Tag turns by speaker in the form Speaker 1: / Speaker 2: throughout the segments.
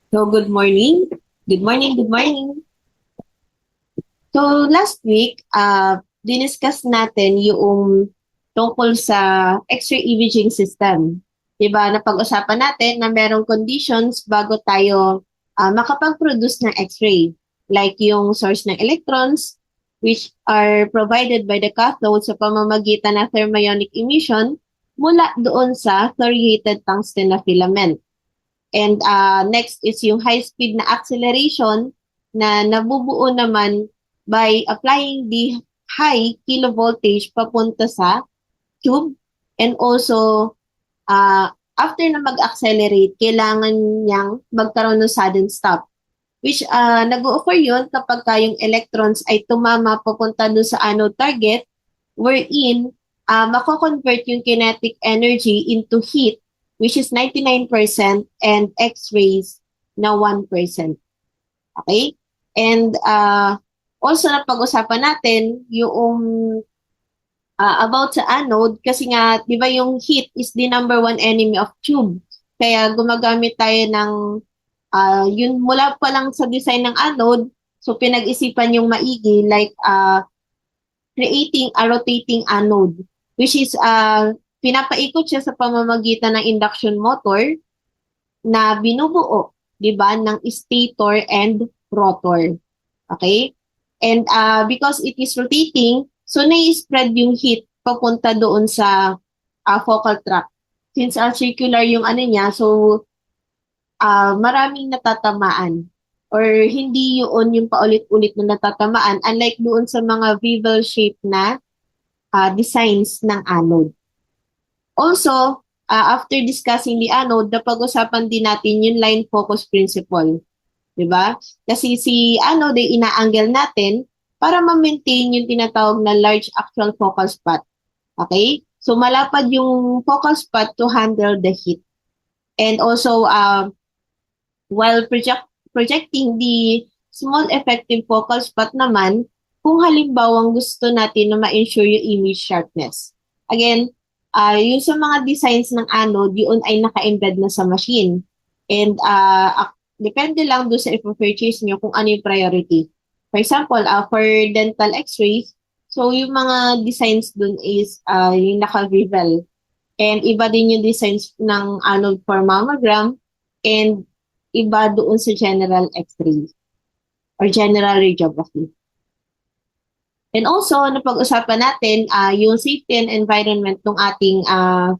Speaker 1: So, good morning. Good morning, good morning. So, last week, diniscuss natin yung tungkol sa X-ray imaging system. Diba, napag-usapan natin na merong conditions bago tayo makapag-produce ng X-ray. Like yung source ng electrons, which are provided by the cathode sa pamamagitan ng thermionic emission mula doon sa fluoridated tungsten na filament. And next is yung high-speed na acceleration na nabubuo naman by applying the high kilovoltage papunta sa tube. And also, after na mag-accelerate, kailangan niyang magkaroon ng sudden stop. Which nag-o-occur yun kapag yung electrons ay tumama papunta doon sa anode target wherein mako-convert yung kinetic energy into heat which is 99% and X-rays na 1%. Okay? And also na pag-usapan natin yung about sa anode kasi nga 'di ba yung heat is the number one enemy of tube. Kaya gumagamit tayo ng yun mula pa lang sa design ng anode, so pinag-isipan yung maigi like creating a rotating anode, which is pinapaikot siya sa pamamagitan ng induction motor na binubuo, 'di ba, ng stator and rotor. Okay? And because it is rotating, so nai-spread yung heat papunta doon sa focal tract. Since circular yung ano niya, so maraming natatamaan or hindi yun yung paulit-ulit na natatamaan unlike doon sa mga bevel shape na designs ng anode. Also, after discussing the anode, napag-usapan din natin yung line focus principle. 'Di ba? Kasi si anode ay ina-angle natin para ma-maintain yung tinatawag na large actual focal spot. Okay? So malapad yung focal spot to handle the heat. And also, while projecting the small effective focal spot naman, kung halimbawang gusto natin na ma-ensure yung image sharpness. Again, yung sa mga designs ng anode, yun ay naka-embed na sa machine. And depende lang doon sa i-purchase nyo kung ano yung priority. For example, for dental x-rays, so yung mga designs doon is yung naka-bevel. And iba din yung designs ng anode for mammogram and iba doon sa general x-ray or general radiography. And also, napag-usapan natin yung safety and environment ng ating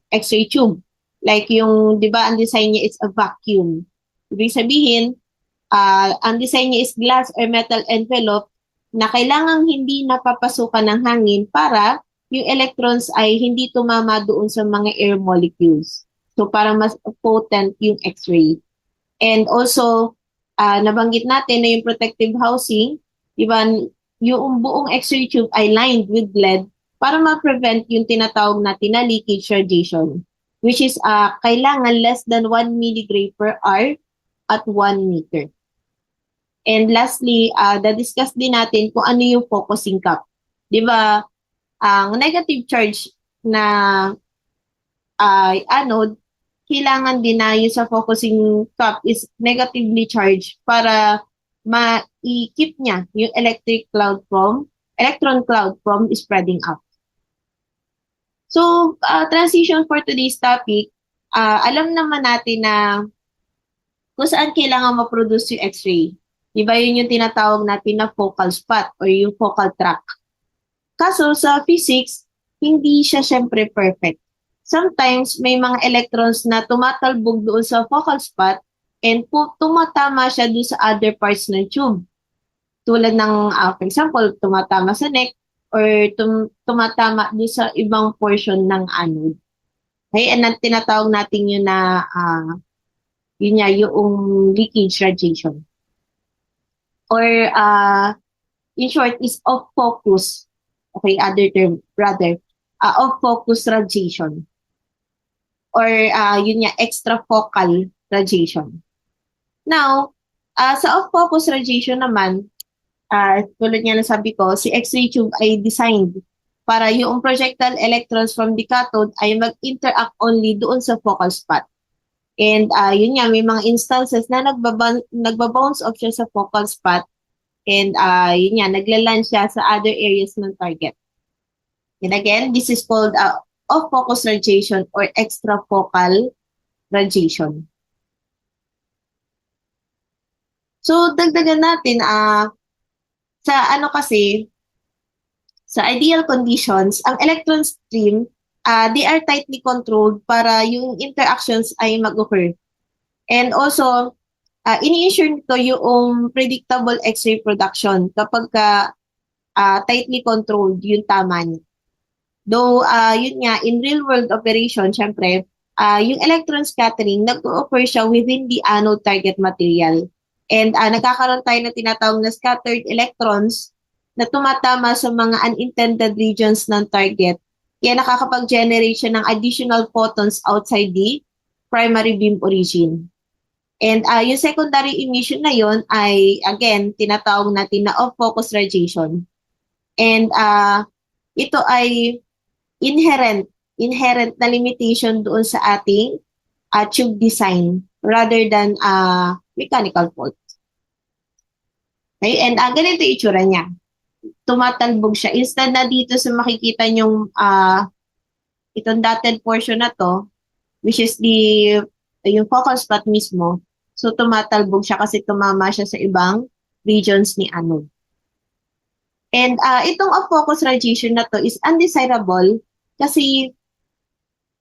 Speaker 1: x-ray tube. Like yung, di ba, ang design niya is a vacuum. Ibig sabihin, ang design niya is glass or metal envelope na kailangang hindi napapasukan ng hangin para yung electrons ay hindi tumama doon sa mga air molecules. So, para mas potent yung x-ray. And also, nabanggit natin na yung protective housing, di ba, yung buong X-ray tube ay lined with lead para ma-prevent yung tinatawag natin na leakage radiation, which is kailangan less than 1 milligray per hour at 1 meter. And lastly, na-discuss din natin kung ano yung focusing cup. Di ba, ang negative charge na anode, kailangan din na yung sa focusing cup is negatively charged para ma-keep niya yung electron cloud from spreading out. So, transition for today's topic, alam naman natin na kung saan kailangan ma-produce yung X-ray. Diba yun yung tinatawag natin na focal spot or yung focal tract. Kaso sa physics, hindi siya syempre perfect. Sometimes may mga electrons na tumatalbog doon sa focal spot and tumatama siya doon sa other parts ng tube. Tulad ng, for example, tumatama sa neck or tumatama doon sa ibang portion ng anode. Okay, and tinatawag natin yun na yun nga, yung leakage radiation. Or in short, is off focus. Okay, other term, rather, off focus radiation. Or yun nga, extrafocal radiation. Now, sa off focus radiation naman, tulad nga na sabi ko, si X-ray tube ay designed para yung projectile electrons from the cathode ay mag-interact only doon sa focal spot. And yun nga, may mga instances na nagbabounce off siya sa focal spot and yun nga, naglaland siya sa other areas ng target. And again, this is called off-focus radiation or extrafocal radiation. So, dagdagan natin, sa ano kasi, sa ideal conditions, ang electron stream, they are tightly controlled para yung interactions ay mag-occur. And also, ini-ensure nito yung predictable X-ray production kapag tightly controlled yung tama niya. Though, yun nga, in real-world operation, syempre, yung electron scattering, nag-occur siya within the anode target material. And nagkakaroon tayo ng tinatawag na scattered electrons na tumatama sa mga unintended regions ng target. Kaya nakakapag-generate siya ng additional photons outside the primary beam origin. And yung secondary emission na yon ay, again, tinatawag natin na off-focus radiation. And ito ay inherent na limitation doon sa ating tube design rather than mechanical fault. Okay? And ganito yung itsura niya. Tumatalbog siya. Instead na dito sa makikita nyong itong dotted portion na to, which is yung focal spot mismo, so tumatalbog siya kasi tumama siya sa ibang regions ni anode. And itong off-focus radiation na to is undesirable kasi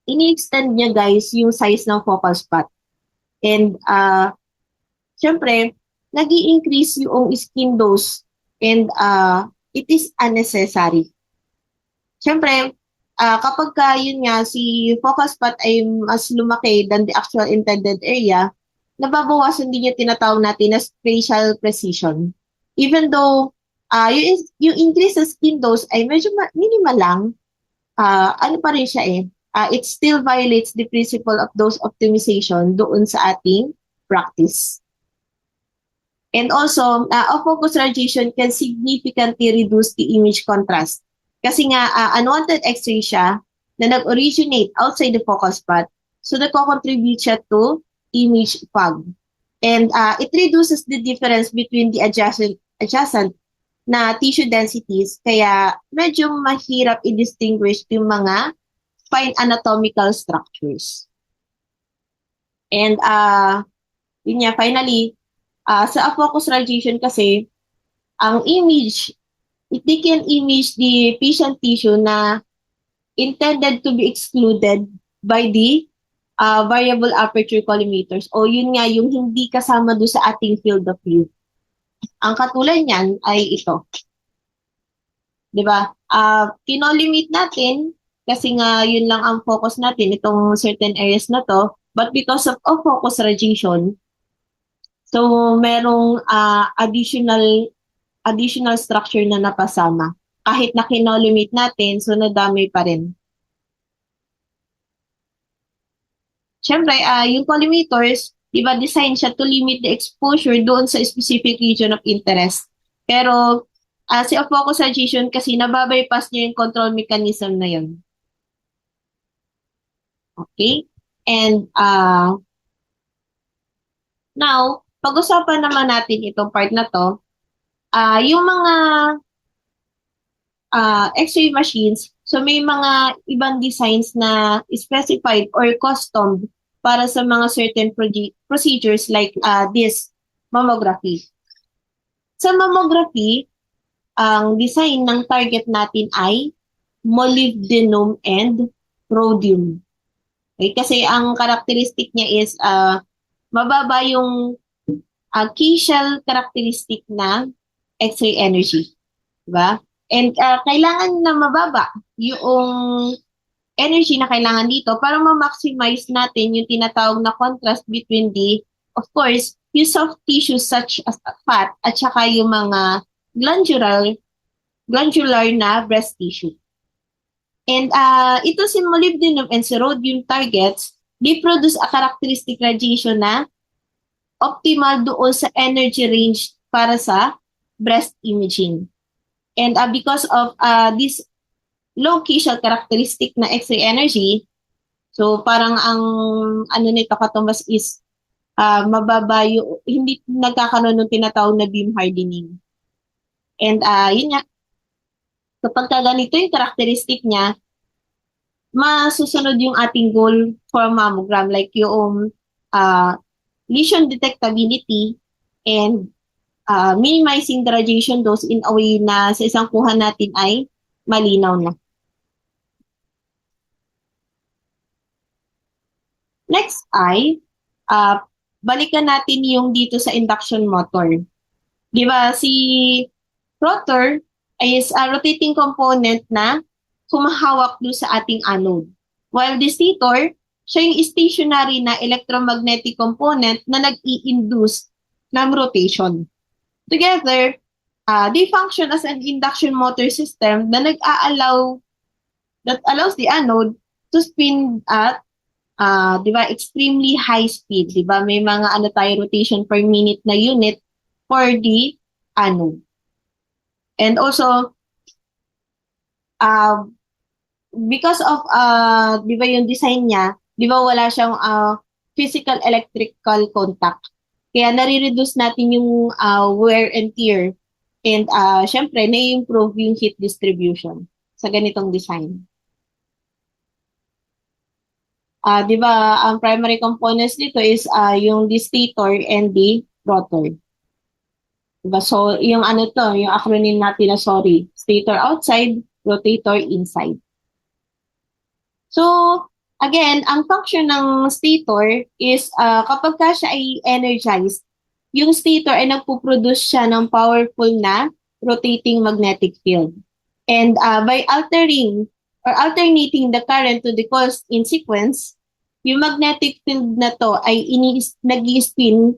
Speaker 1: ini-extend niya guys yung size ng focal spot. And syempre, nag-i-increase yung skin dose and it is unnecessary. Syempre, kapag yun nga, si focal spot ay mas lumaki than the actual intended area, nababawasan din yung tinatawag natin na spatial precision. Even though yung increase sa skin dose ay medyo minimal lang, ano pa rin siya it still violates the principle of dose optimization doon sa ating practice. And also, off-focus radiation can significantly reduce the image contrast. Kasi nga, unwanted X-ray siya na nag-originate outside the focal spot, so nagko-contribute siya to image fog. And it reduces the difference between the adjacent na tissue densities, kaya medyo mahirap i-distinguish yung mga fine anatomical structures. And yun nga, finally, sa focus radiation kasi, ang image, they can image the patient tissue na intended to be excluded by the variable aperture collimators o yun nga yung hindi kasama doon sa ating field of view. Ang katulad niyan ay ito. 'Di ba? Kinolimit natin kasi nga yun lang ang focus natin itong certain areas na to, but because of focus radiation, so merong additional structure na napasama. Kahit na kinolimit natin, so nadamay pa rin. Siyempre, yung collimators, di ba, design siya to limit the exposure doon sa specific region of interest. Pero, si off-focus radiation kasi nababypass niya yung control mechanism na yun. Okay? And, now, pag-usapan naman natin itong part na to, yung mga X-ray machines, so may mga ibang designs na specified or custom para sa mga certain procedures like this mammography. Sa mammography, ang design ng target natin ay molybdenum and rhodium. Okay? Kasi ang characteristic niya is mababa yung Keyshell characteristic na X-ray energy. Diba? And kailangan na mababa yung energy na kailangan dito para ma-maximize natin yung tinatawag na contrast between the, of course, yung soft tissues such as fat at saka yung mga glandular na breast tissue. And ito si molybdenum and si rhodium targets, they produce a characteristic radiation na optimal doon sa energy range para sa breast imaging. And because of this low Keyshell characteristic na X-ray energy, So parang ang ano nito katumbas is mababa yung, hindi nagkakaroon ng tinatawag na beam hardening. And yun nga, kapag ka ganito yung characteristic niya, masusunod yung ating goal for mammogram like yung uh, lesion detectability and minimizing the radiation dose in a way na sa isang kuha natin ay malinaw na. Next ay, uh, balikan natin yung dito sa induction motor. Di ba, si rotor is a rotating component na humahawak doon sa ating anode. While the stator, siya yung stationary na electromagnetic component na nag-i-induce ng rotation. Together, they function as an induction motor system na that allows the anode to spin at di ba, extremely high speed, di ba? May mga ano tayo rotation per minute na unit for the anode. And also, uh, because of, di ba yung design niya, di ba wala siyang physical electrical contact. Kaya nare-reduce natin yung wear and tear. And syempre, na-improve yung heat distribution sa ganitong design. Di ba, ang primary components dito is yung the stator and the rotor. Diba? So, yung ano to, yung acronym natin na sorry, stator outside, rotator inside. So, again, ang function ng stator is kapag ka siya ay energized, yung stator ay nagpo-produce siya ng powerful na rotating magnetic field. And by altering or alternating the current to the coil in sequence, yung magnetic field na to ay nag-spin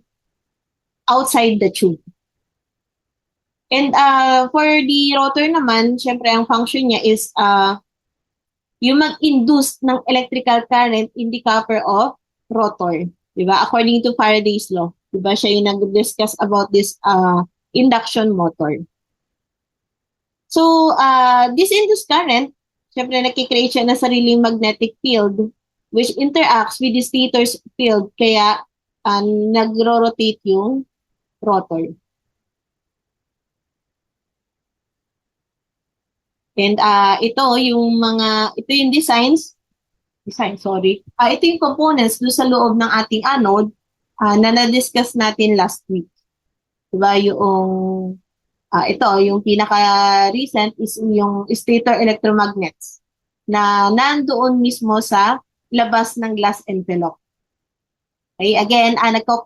Speaker 1: outside the tube. And for the rotor naman, syempre ang function niya is yung mag-induce ng electrical current in the copper of rotor. Diba? According to Faraday's law. Diba? Siya yung nag-discuss about this induction motor. So, this induced current, syempre nakikreate siya ng sariling magnetic field which interacts with the stator's field kaya nagro-rotate yung rotor. And ito yung ito yung components do sa loob ng ating anode na na-discuss natin last week. Diba yung yung pinaka-recent is yung stator electromagnets na nandoon mismo sa labas ng glass envelope. Okay, again,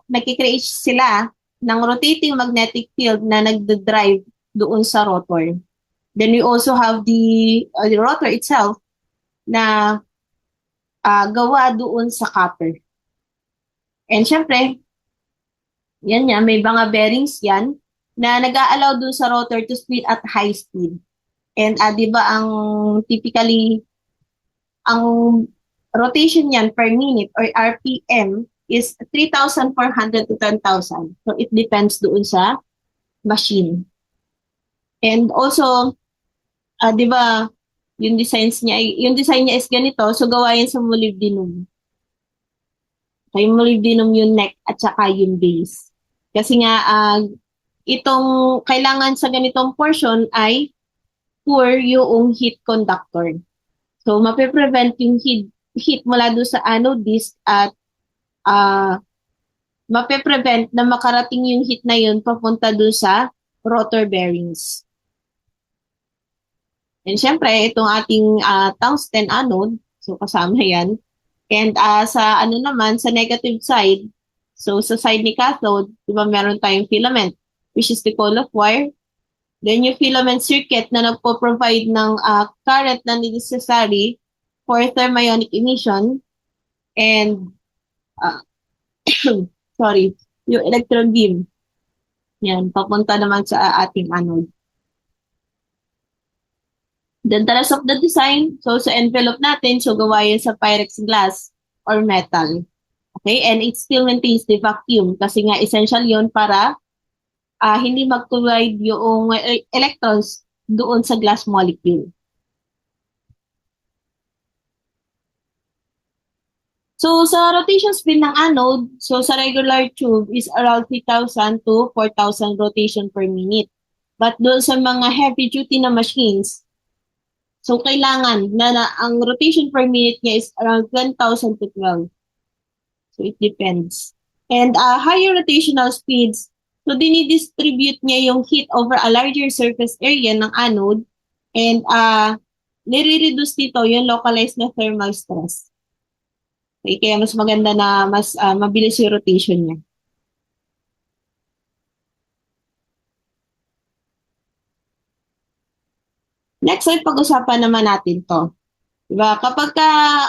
Speaker 1: nagkikreate sila ng rotating magnetic field na nagdadrive doon sa rotor. Then we also have the rotor itself na gawa doon sa copper. And syempre, yan yan, may mga bearings yan na nag-a-allow doon sa rotor to spin at high speed. And di ba ang typically, ang rotation yan per minute or RPM is 3,400 to 10,000. So it depends doon sa machine. And also, di ba, yung design niya is ganito, so gawa yan sa molybdenum. So yung molybdenum yung neck at saka yung base. Kasi nga, itong kailangan sa ganitong portion ay poor yung heat conductor. So, mape-prevent yung heat mula doon sa anode disk at mape-prevent na makarating yung heat na yun papunta doon sa rotor bearings. And syempre, itong ating tungsten anode, so kasama yan. And sa naman, sa negative side, so sa side ni cathode, di ba meron tayong filament, which is the coil of wire. Then yung filament circuit na nagpo-provide ng current na necessary for thermionic emission. And, sorry, yung electron beam. Yan, papunta naman sa ating anode. Then the rest of the design, so sa envelope natin, so gawa yan sa Pyrex glass or metal. Okay, and it still maintains the vacuum kasi nga essential yon para hindi mag-collide yung electrons doon sa glass molecule. So, sa rotation speed ng anode, so sa regular tube is around 3,000 to 4,000 rotation per minute. But doon sa mga heavy duty na machines, so kailangan na ang rotation per minute niya is around 10,000 to 12. So it depends. And higher rotational speeds, so dinidistribute niya yung heat over a larger surface area ng anode and nire-reduce dito yung localized na thermal stress. Okay, kaya mas maganda na mas mabilis yung rotation niya. Next ay pag-usapan naman natin to. Diba? Kapag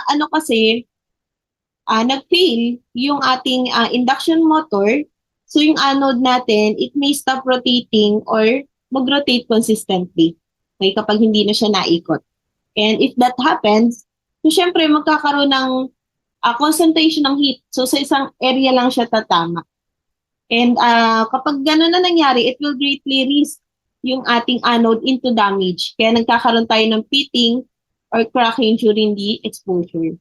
Speaker 1: ano kasi, nag-fail yung ating induction motor, so yung anode natin, it may stop rotating or mag-rotate consistently. Okay, kapag hindi na siya naikot. And if that happens, so syempre magkakaroon ng concentration ng heat. So sa isang area lang siya tatama. And kapag gano'n na nangyari, it will greatly risk yung ating anode into damage. Kaya nagkakaroon tayo ng pitting or cracking during the exposure.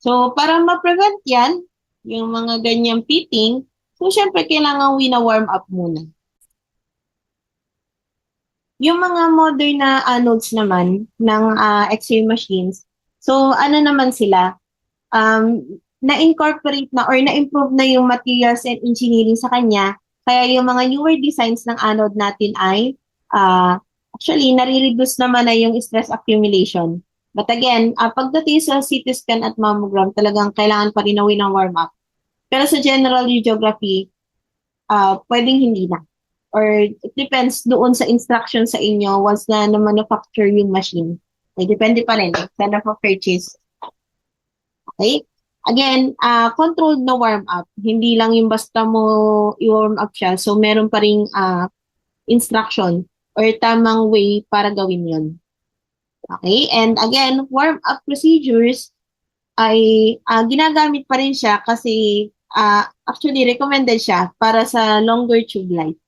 Speaker 1: So, para ma-prevent yan, yung mga ganyang pitting, so syempre kailangan wina-warm up muna. Yung mga modern na anodes naman ng X-ray machines, so ano naman sila, na-incorporate na or na-improve na yung materials and engineering sa kanya. Kaya yung mga newer designs ng anode natin ay actually nare-reduce naman na yung stress accumulation. But again, pagdating sa CT scan at mammogram, talagang kailangan pa rin ng warm-up. Pero sa general radiography, pwedeng hindi na. Or it depends doon sa instruction sa inyo once na manufacture yung machine. Okay, depende pa rin. Sana for purchase. Okay? Again, controlled na warm-up. Hindi lang yung basta mo i-warm up siya. So, meron pa rin instruction or tamang way para gawin yon. Okay? And again, warm-up procedures ay ginagamit pa rin siya kasi actually recommended siya para sa longer tube life.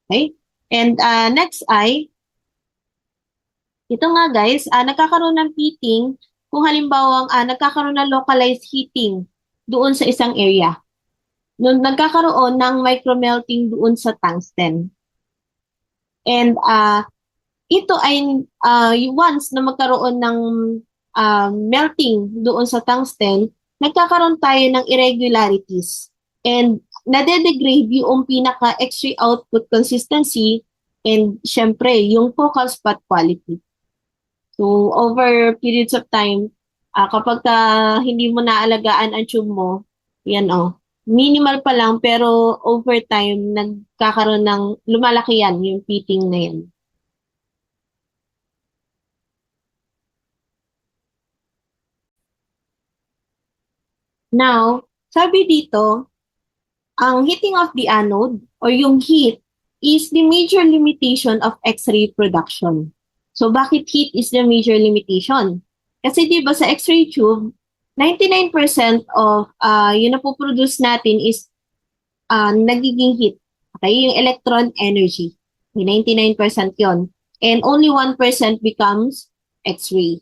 Speaker 1: Okay? And next ay, ito nga guys, nagkakaroon ng pitting kung halimbawa nagkakaroon ng localized heating doon sa isang area. Nung nagkakaroon ng micromelting doon sa tungsten. And ito ay once na magkaroon ng melting doon sa tungsten, nagkakaroon tayo ng irregularities. And nade-degrade yung pinaka X-ray output consistency and syempre yung focal spot quality. So over periods of time, kapag hindi mo naalagaan ang tube mo, yan minimal pa lang pero over time nagkakaroon ng lumalaki yan yung pitting na yan. Now, sabi dito, ang heating of the anode or yung heat is the major limitation of X-ray production. So bakit heat is the major limitation? Kasi 'di ba sa X-ray tube, 99% of yung napoproduce natin is nagiging heat. Okay, yung electron energy. May 99% 'yon. And only 1% becomes X-ray.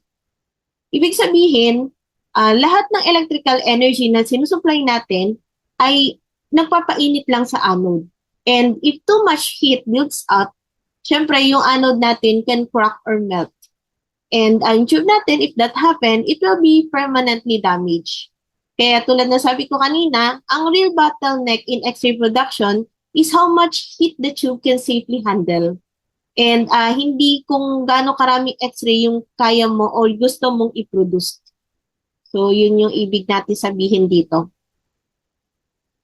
Speaker 1: Ibig sabihin, lahat ng electrical energy na sinusupply natin ay nagpapainit lang sa anode. And if too much heat builds up, syempre yung anode natin can crack or melt. And ang tube natin, if that happen, it will be permanently damaged. Kaya tulad na sabi ko kanina, ang real bottleneck in X-ray production is how much heat the tube can safely handle. And hindi kung gaano karaming X-ray yung kaya mo or gusto mong i-produce. So, yun yung ibig natin sabihin dito.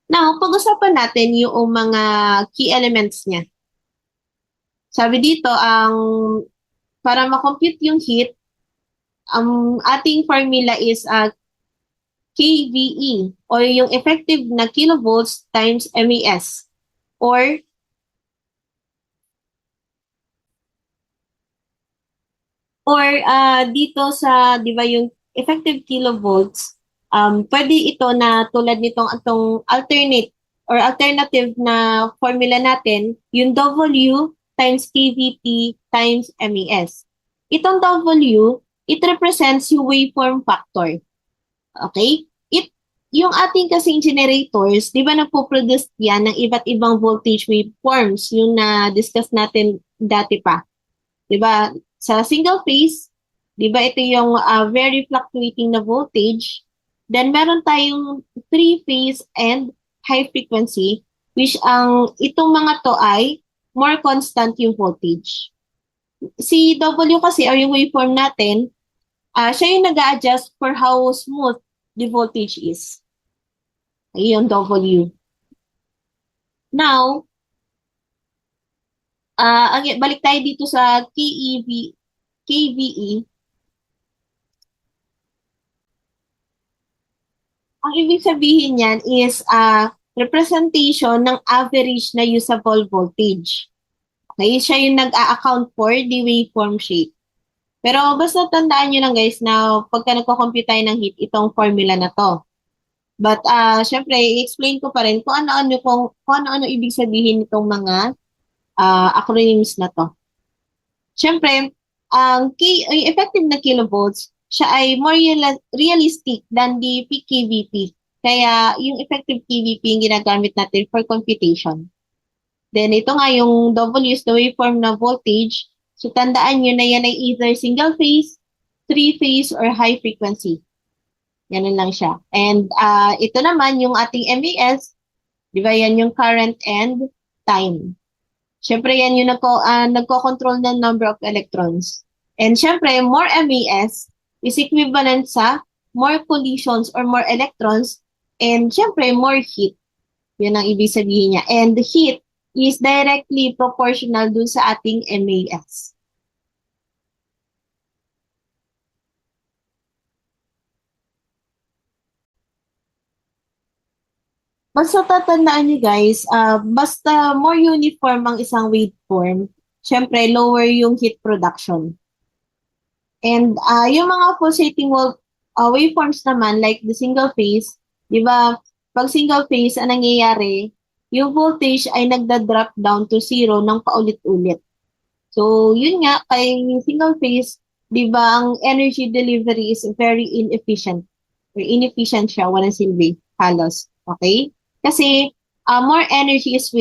Speaker 1: Now, pag-usapan natin yung mga key elements niya. Sabi dito, para ma-compute yung heat, ang ating formula is KVE or yung effective na kilovolts times MES or dito sa, di ba yung effective kilovolts, pwede ito na tulad nitong atong alternative na formula natin, yung W times KVP times MES. Itong W, it represents yung waveform factor. Okay? Yung ating kasing generators, di ba nagpo-produce yan ng iba't ibang voltage waveforms, yung na-discuss natin dati pa. Di ba? Sa single phase, di ba ito yung very fluctuating na voltage. Then meron tayong three-phase and high frequency, which itong mga to ay more constant yung voltage. Si W kasi or yung waveform natin, siya yung nag-a-adjust for how smooth the voltage is. Yung W. Now, balik tayo dito sa KVE. Ang ibig sabihin niyan is representation ng average na usable voltage. Okay, siya yung nag-a-account for the waveform shape. Pero basta tandaan nyo lang guys na pagka nagko-compute tayo ng heat, itong formula na to. But syempre, i-explain ko pa rin kung ano-ano ibig sabihin nitong mga acronyms na to. Syempre, yung effective na kilovolts, siya ay more realistic than the peak kVp. Kaya yung effective kVp yung ginagamit natin for computation. Then ito nga yung W is the waveform na voltage. So tandaan nyo na yan ay either single phase, three phase, or high frequency. Ganun lang siya. And ito naman yung ating MES, di ba yan yung current and time. Siyempre, yan yung nagko-control ng number of electrons. And siyempre, more MES is equivalent sa more collisions or more electrons. And siyempre, more heat. Yun ang ibig sabihin niya. And the heat is directly proportional dun sa ating MES. Basta tatandaan niyo guys, basta more uniform ang isang waveform, syempre lower yung heat production. And yung mga pulsating waveforms naman, like the single phase, di ba, pag single phase, ang nangyayari, yung voltage ay nagda-drop down to zero ng paulit-ulit. So, yun nga, kay single phase, di ba, ang energy delivery is very inefficient. Or inefficient siya, walang silbi, halos. Okay? Kasi, more energy is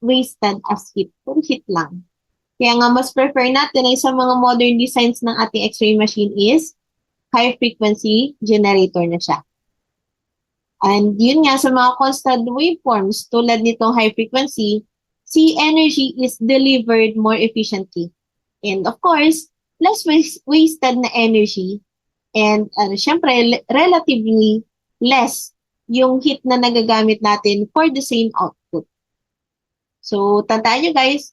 Speaker 1: wasted as heat. Puro heat lang. Kaya nga, mas prefer natin ay sa mga modern designs ng ating X-ray machine is high frequency generator na siya. And yun nga, sa mga constant waveforms, tulad nitong high frequency, si energy is delivered more efficiently. And of course, less wasted na energy and syempre, relatively less yung heat na nagagamit natin for the same output. So, tandaan nyo guys,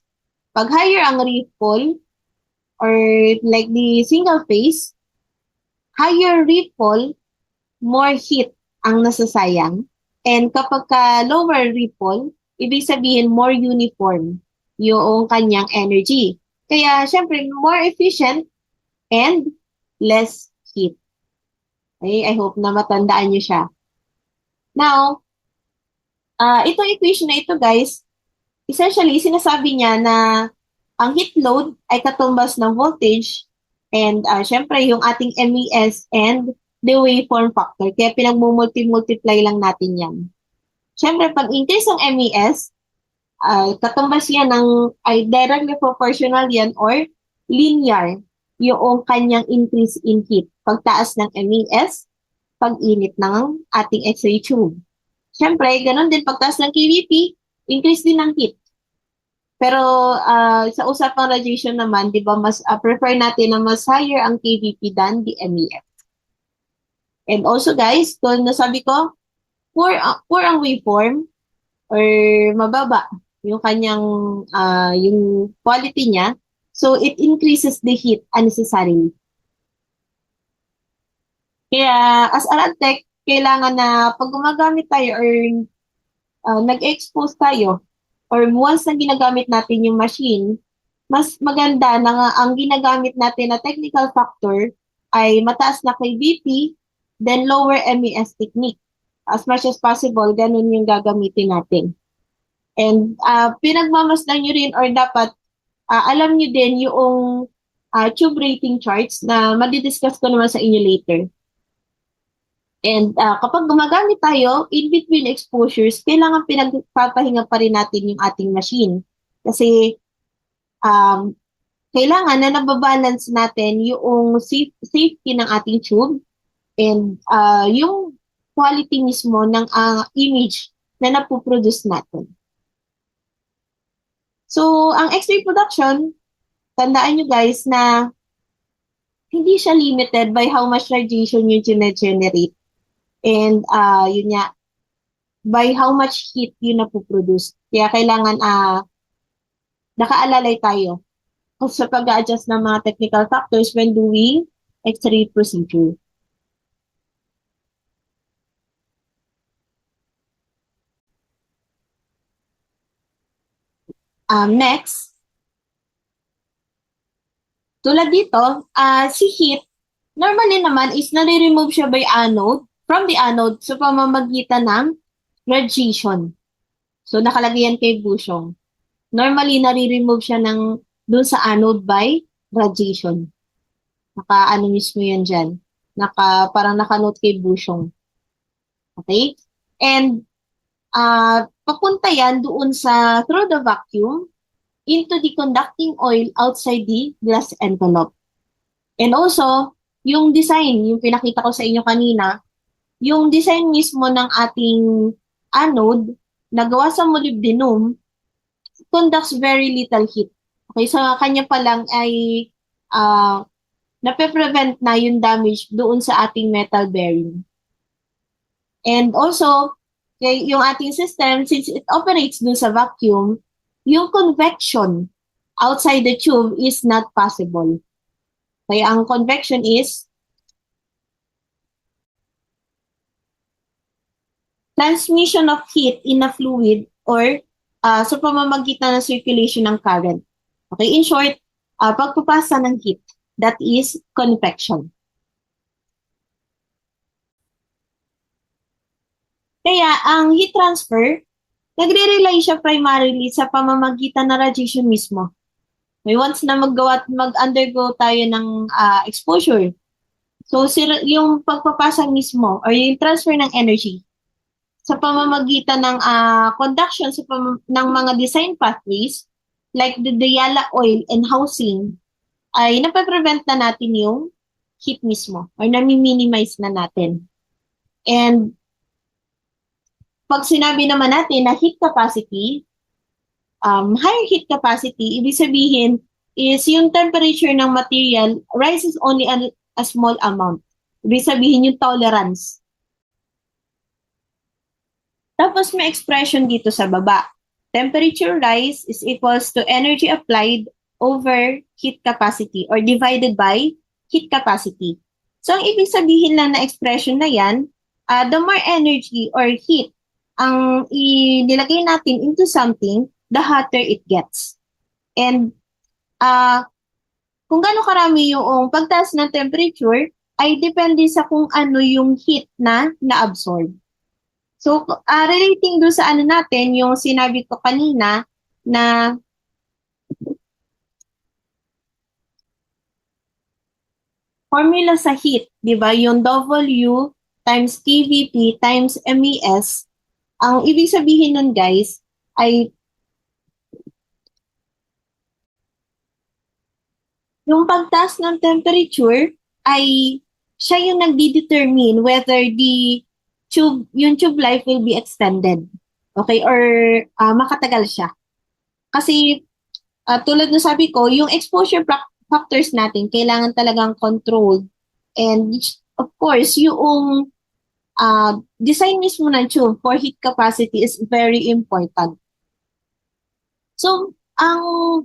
Speaker 1: pag higher ang ripple or like the single phase, higher ripple, more heat ang nasasayang. And kapag ka lower ripple, ibig sabihin more uniform yung kanyang energy. Kaya, syempre, more efficient and less heat. Okay, I hope na matandaan nyo siya. Now, itong equation na ito, guys, essentially, sinasabi niya na ang heat load ay katumbas ng voltage and syempre, yung ating MES and the waveform factor. Kaya pinagmumultiply lang natin yan. Syempre, pag increase ng MES, katumbas yan ay directly proportional yan or linear yung kanyang increase in heat. Pagtaas ng MES, pag-init ng ating X-ray tube. Siyempre, ganun din pagtaas ng KVP, increase din ng heat. Pero sa usapang radiation naman, 'di ba, mas prefer natin na mas higher ang KVP than the MEF. And also guys, kung nasabi ko, poor ang waveform or mababa yung kanyang yung quality niya, so it increases the heat unnecessarily. Kaya as a rad tech, kailangan na pag gumagamit tayo or nag-expose tayo or once na ginagamit natin yung machine, mas maganda na nga ang ginagamit natin na technical factor ay mataas na kay BP, then lower MES technique. As much as possible, ganun yung gagamitin natin. And pinagmamasdan nyo rin or dapat alam nyo din yung tube rating charts na madidiscuss ko naman sa inyo later. And kapag gumagamit tayo, in between exposures, kailangan pinagpapahinga pa rin natin yung ating machine. Kasi um, kailangan na nababalance natin yung safety ng ating tube and yung quality mismo ng image na napoproduce natin. So, ang X-ray production, tandaan nyo guys na hindi siya limited by how much radiation yung generate and yun nga, by how much heat yun napoproduce. Kaya kailangan nakaalalay tayo sa pag-adjust ng mga technical factors when doing X-ray procedure. Next, tulad dito, si heat, normally naman is nare-remove siya by anode, from the anode sa pamamagitan ng radiation. So, nakalagay yan kay Busyong. Normally, nare-remove siya dun sa anode by radiation. Naka-ano mismo yan dyan. Parang naka-note kay Busyong. Okay? And, papunta yan doon through the vacuum, into the conducting oil outside the glass envelope. And also, yung design, yung pinakita ko sa inyo kanina, yung design mismo ng ating anode na gawa sa molybdenum conducts very little heat. Okay, so kanya pa lang ay nape-prevent na yung damage doon sa ating metal bearing. And also, yung ating system, since it operates dun sa vacuum, yung convection outside the tube is not possible. Kaya ang convection is transmission of heat in a fluid or sa pamamagitan ng circulation ng current. Okay, in short, pagpapasa ng heat, that is convection. Kaya ang heat transfer, nagre-rely siya primarily sa pamamagitan ng radiation mismo. May once na mag-undergo tayo ng exposure, so yung pagpapasa mismo or yung transfer ng energy sa pamamagitan ng conduction ng mga design pathways like the Diala oil and housing ay nape-prevent na natin yung heat mismo or nami-minimize na natin. And pag sinabi naman natin na heat capacity, higher heat capacity, ibig sabihin is yung temperature ng material rises only a small amount. Ibig sabihin yung tolerance. Tapos may expression dito sa baba. Temperature rise is equals to energy applied over heat capacity or divided by heat capacity. So ang ibig sabihin lang na expression na yan, the more energy or heat ang inilagay natin into something, the hotter it gets. And kung gaano karami yung pagtaas ng temperature, ay depende sa kung ano yung heat na na-absorb. So, relating doon sa ano natin, yung sinabi ko kanina na formula sa heat, di ba? Yung W times TVP times MES, ang ibig sabihin nun guys, ay yung pagtaas ng temperature ay siya yung nagdi-determine whether yung tube life will be extended. Okay? Or makatagal siya. Kasi tulad na sabi ko, yung exposure factors natin kailangan talagang controlled. And of course, yung design mismo ng tube for heat capacity is very important. So,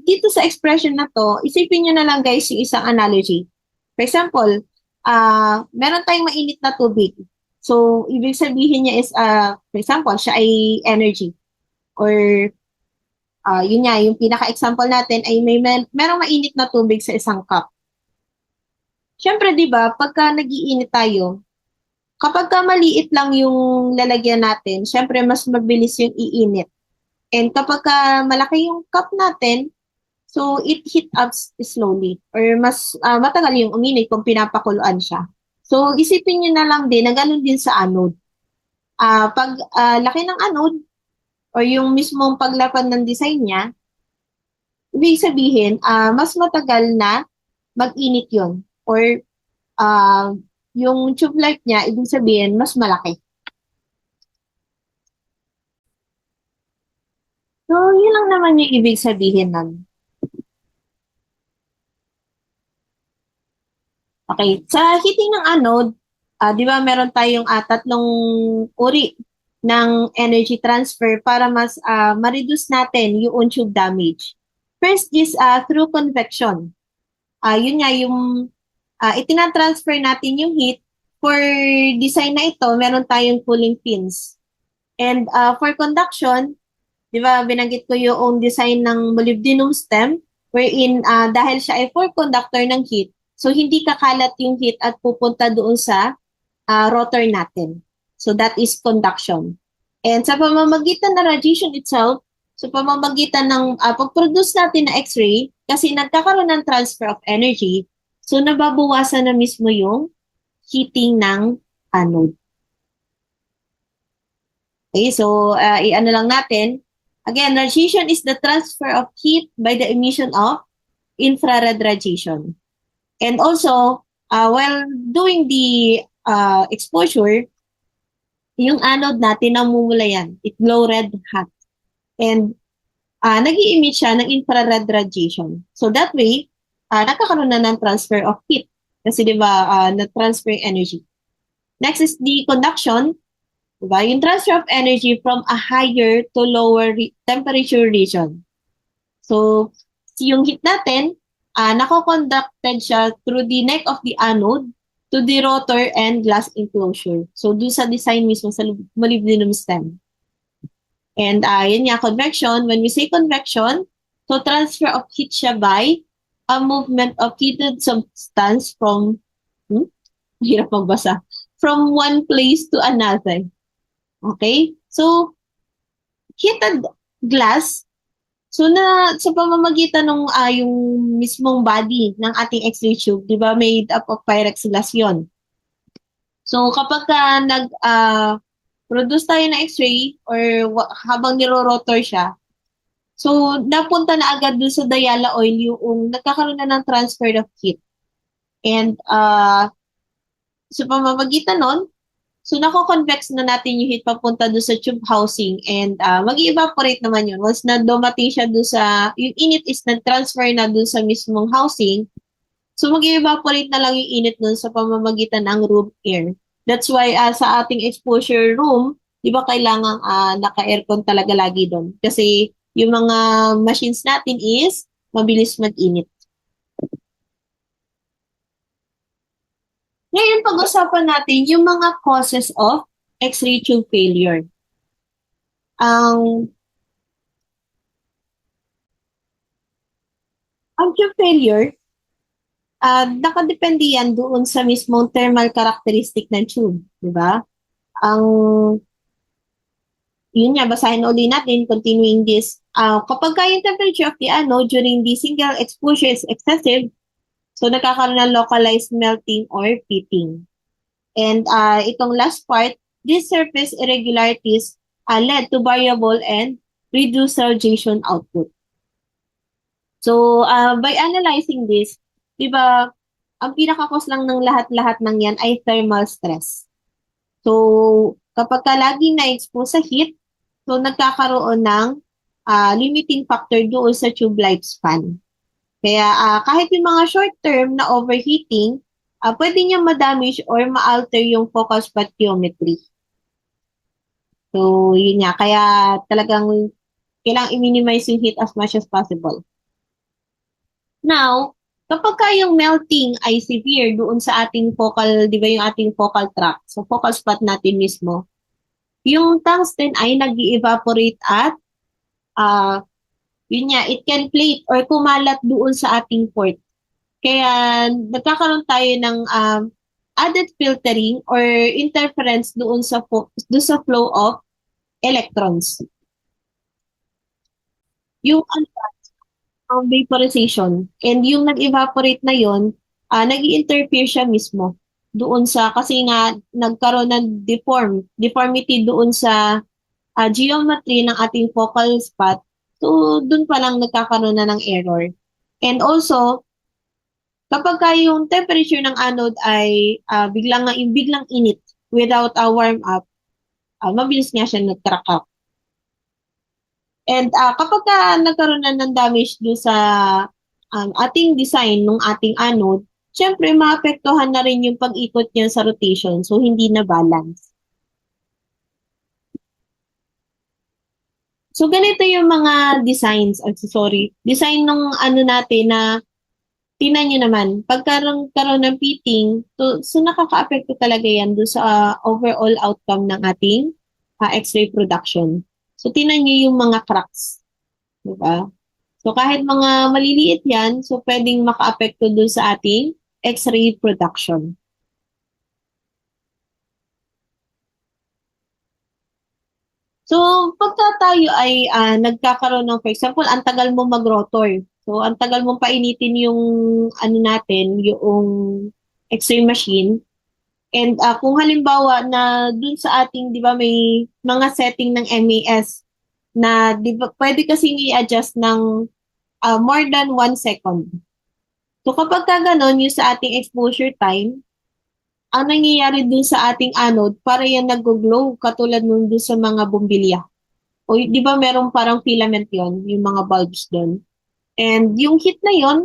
Speaker 1: dito sa expression na to, isipin nyo na lang guys yung isang analogy. For example, meron tayong mainit na tubig. So, ibig sabihin niya is, for example, siya ay energy. Or, yun nga, yung pinaka-example natin ay merong mainit na tubig sa isang cup. Siyempre, di ba, pagka nag-iinit tayo, kapag ka maliit lang yung lalagyan natin, siyempre, mas mabilis yung iinit. And kapag malaki yung cup natin, So, it heat up slowly or mas matagal yung uminit kung pinapakuluan siya. So, isipin nyo na lang din na ganun din sa anode. Pag laki ng anode or yung mismong paglapad ng design niya, ibig sabihin, mas matagal na mag-init yun. Or uh, yung tube life niya, ibig sabihin, mas malaki. So, yun lang naman yung ibig sabihin nun. Okay. Sa heating ng anode, di ba meron tayong tatlong uri ng energy transfer para mas ma-reduce natin yung tube damage. First is through convection. Yun nga yung itinatransfer natin yung heat. For design na ito, meron tayong cooling pins. And for conduction, di ba binanggit ko yung design ng molybdenum stem wherein dahil siya ay for conductor ng heat, so hindi kakalat yung heat at pupunta doon sa rotor natin. So that is conduction. And sa pamamagitan ng radiation itself, sa pamamagitan ng pag-produce natin na X-ray, kasi nagkakaroon ng transfer of energy, so nababawasan na mismo yung heating ng anode. Okay, so i-ano lang natin. Again, radiation is the transfer of heat by the emission of infrared radiation. And also, while doing the exposure, yung anode natin namumula yan. It glow red hot. And nag-i-emit siya ng infrared radiation. So that way, nagkakaroon na ng transfer of heat. Kasi di ba, na-transfer energy. Next is the conduction. Diba? Yung transfer of energy from a higher to lower temperature region. So, yung heat natin, nako-conducted siya through the neck of the anode to the rotor and glass enclosure. So, doon sa design mismo sa molybdenum stem. And yun nga, convection. When we say convection, so transfer of heat siya by a movement of heated substance from, hirap magbasa, from one place to another. Okay? So, heated glass, so sa pamamagitan ng yung mismong body ng ating X-ray tube, di ba, made up of Pyrex glass yun. So, kapag produce tayo ng X-ray or habang niro-rotor siya, so, napunta na agad dun sa diala oil yung nagkakaroon na ng transfer of heat. And sa pamamagitan nun, so nako-convex na natin yung heat papunta doon sa tube housing and mag-evaporate naman yun. Once na dumating siya doon sa, yung init is nag-transfer na doon sa mismong housing, so mag-evaporate na lang yung init doon sa pamamagitan ng room air. That's why sa ating exposure room, di ba kailangan naka-aircon talaga lagi doon? Kasi yung mga machines natin is mabilis mag-init. Ngayon, pag-usapan natin yung mga causes of X-ray tube failure. Ang tube failure, nakadepende yan doon sa mismong thermal characteristic ng tube, di ba? Ang, yun nga, basahin uli natin, continuing this. Kapag yung temperature of the anode during the single exposure is excessive, so nagkakaroon ng localized melting or pitting. And itong last part, these surface irregularities led to variable and reduced radiation output. So, by analyzing this, di ba, ang pinaka-cause lang ng lahat-lahat ng yan ay thermal stress. So, kapag ka lagi na-expose sa heat, so nagkakaroon ng limiting factor doon sa tube lifespan. Kaya kahit yung mga short-term na overheating, pwede niyang ma-damage or ma-alter yung focal spectrometry. So, yun nga. Kaya talagang kailangang i-minimize yung heat as much as possible. Now, kapag ka yung melting ay severe doon sa ating focal, di ba yung ating focal tract, so focal spot natin mismo, yung tungsten ay nag-evaporate at yun nga, it can plate or kumalat doon sa ating port. Kaya nagkakaroon tayo ng added filtering or interference doon sa flow of electrons. Yung vaporization. And yung nag-evaporate na yon, nag-interfere siya mismo doon sa, kasi nga nagkaroon ng deformity doon sa geometry ng ating focal spot. So, doon pa lang nagkakaroon na ng error. And also, kapag ka yung temperature ng anode ay biglang init without a warm up, mabilis nga siya nag-crack up. And kapag ka nagkaroon na ng damage doon sa ating design ng ating anode, syempre maapektuhan na rin yung pag-ikot niya sa rotation. So, hindi na balance. So, ganito yung mga designs, design ng ano natin na tingnan nyo naman, pagkaroon ng pitting, so nakaka-apekto talaga yan doon sa overall outcome ng ating X-ray production. So, tingnan nyo yung mga cracks. Diba? So, kahit mga maliliit yan, so pwedeng maka-apekto doon sa ating X-ray production. So, pagka tayo ay nagkakaroon ng, for example, ang tagal mo mag-rotor. So, ang tagal mong painitin yung ano natin, yung X-ray machine. And kung halimbawa na dun sa ating, di ba, may mga setting ng MAS na di ba, pwede kasing i-adjust ng more than 1 second. So kapag ka ganon, yung sa ating exposure time, ang nangyayari dun sa ating anode, para yan nag-glow katulad nung dun sa mga bumbilya. O di ba merong parang filament yon yung mga bulbs dun. And yung heat na yon,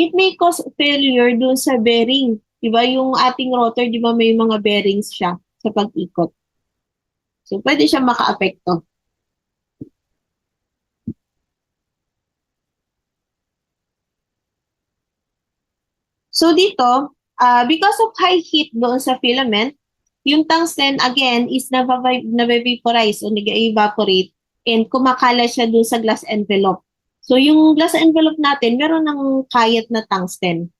Speaker 1: it may cause failure dun sa bearing. Di ba yung ating rotor, di ba may mga bearings siya sa pag-ikot. So pwede siya maka-apekto. So dito, because of high heat doon sa filament, yung tungsten again is nabevaporize o nag-evaporate and kumakala siya doon sa glass envelope. So yung glass envelope natin, meron ng kayat na tungsten.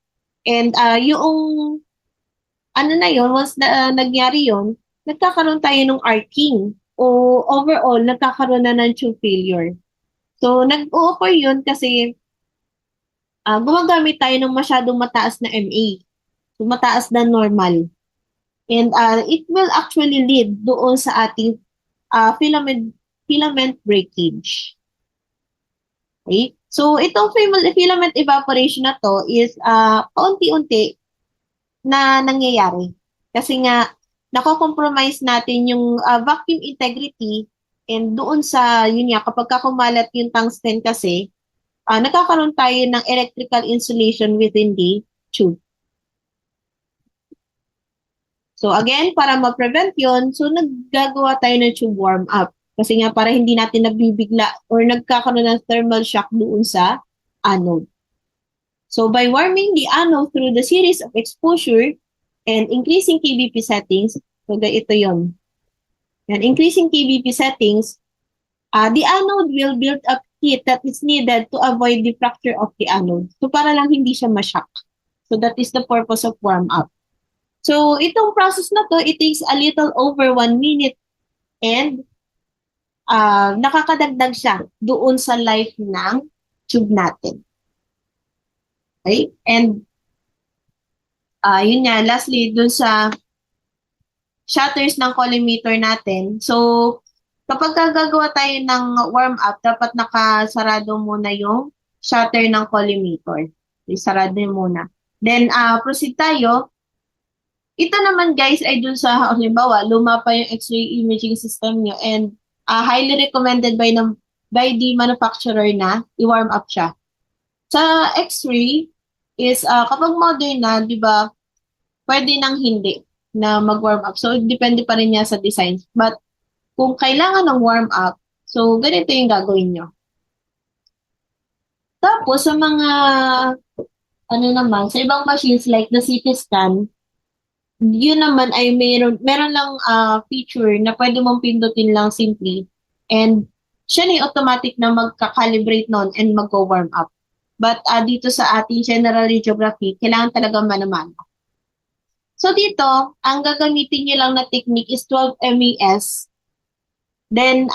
Speaker 1: And yung ano na yun, once na nagyari yun, nagkakaroon tayo ng arcing o overall, nagkakaroon na ng tube failure. So nag-o-occur yun kasi gumagamit tayo ng masyadong mataas na MA. So mataas na normal. And it will actually lead doon sa ating filament breakage. Okay? So itong filament evaporation na to is paunti-unti na nangyayari. Kasi nga nako-compromise natin yung vacuum integrity, and doon sa yun nga kapag kumalat yung tungsten kasi nagkakaroon tayo ng electrical insulation within the tube. So again, para ma-prevent yun, so naggagawa tayo ng tube warm up. Kasi nga para hindi natin nabibigla or nagkakaroon ng thermal shock doon sa anode. So by warming the anode through the series of exposure and increasing KBP settings, so ito yon. And increasing KBP settings, the anode will build up heat that is needed to avoid the fracture of the anode. So para lang hindi siya ma-shock. So that is the purpose of warm up. So, itong process na to, it takes a little over 1 minute and nakakadagdag siya doon sa life ng tube natin. Okay? And yun nga, lastly, doon sa shutters ng collimator natin. So, kapag gagawa tayo ng warm-up, dapat nakasarado muna yung shutter ng collimator. Isarado muna. Then, proceed tayo. Ito naman guys ay dun sa halimbawa, luma pa yung X-ray imaging system nyo and highly recommended by the manufacturer na i-warm up siya. Sa X-ray is kapag modern na, di ba, pwede nang hindi na mag-warm up. So, depende pa rin niya sa design. But kung kailangan ng warm up, so ganito yung gagawin nyo. Tapos, sa mga ano naman, sa ibang machines like the CT scan, yun naman ay meron lang feature na pwede mong pindutin lang simply and siya na yung automatic na magka-calibrate nun and magko-warm up. But dito sa ating general radiography, kailangan talaga manaman. So dito, ang gagamitin nyo lang na technique is 12 MES. Then,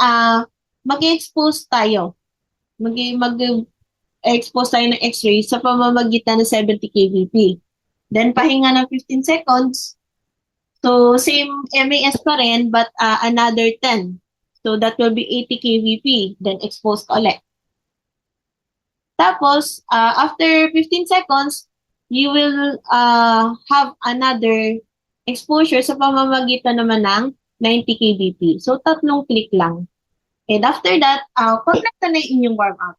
Speaker 1: mag-expose tayo. expose tayo ng X-ray sa pamamagitan ng 70 kVp. Then, pahinga ng 15 seconds. So, same MAS pa rin, but another 10. So, that will be 80 kVp. Then, expose ulit. Tapos, after 15 seconds, you will have another exposure sa pamamagitan naman ng 90 kVp. So, tatlong click lang. And after that, connect na yung inyong warm-up.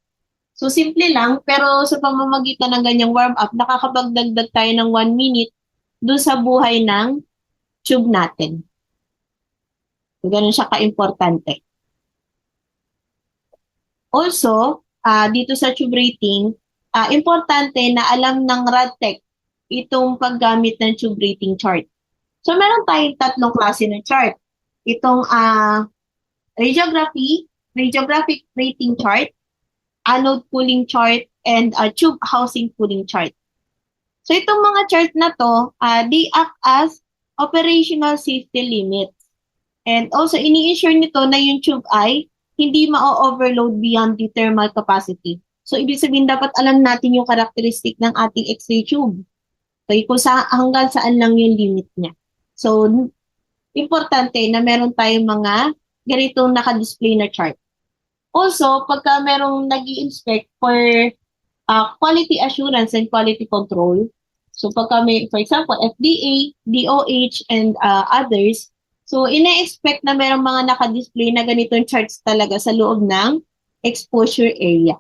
Speaker 1: So, simple lang, pero sa pamamagitan ng ganyang warm-up, nakakapagdagdag tayo ng 1 minute dun sa buhay ng tube natin. So, ganun siya ka-importante. Also, dito sa tube rating, importante na alam ng RadTech itong paggamit ng tube rating chart. So, meron tayong tatlong klase ng chart. Itong radiographic rating chart, anode pooling chart, and tube housing pooling chart. So, itong mga chart na to, they act as operational safety limits. And also, ini-ensure nito na yung tube ay hindi ma-overload beyond the thermal capacity. So, ibig sabihin, dapat alam natin yung characteristic ng ating X-ray tube. So, kung hanggang saan lang yung limit niya. So, importante na meron tayong mga ganitong naka-display na chart. Also, pagka merong nag-i-inspect for quality assurance and quality control, so pagka may, for example, FDA, DOH, and others, so ina-expect na merong mga naka-display na ganitong charts talaga sa loob ng exposure area.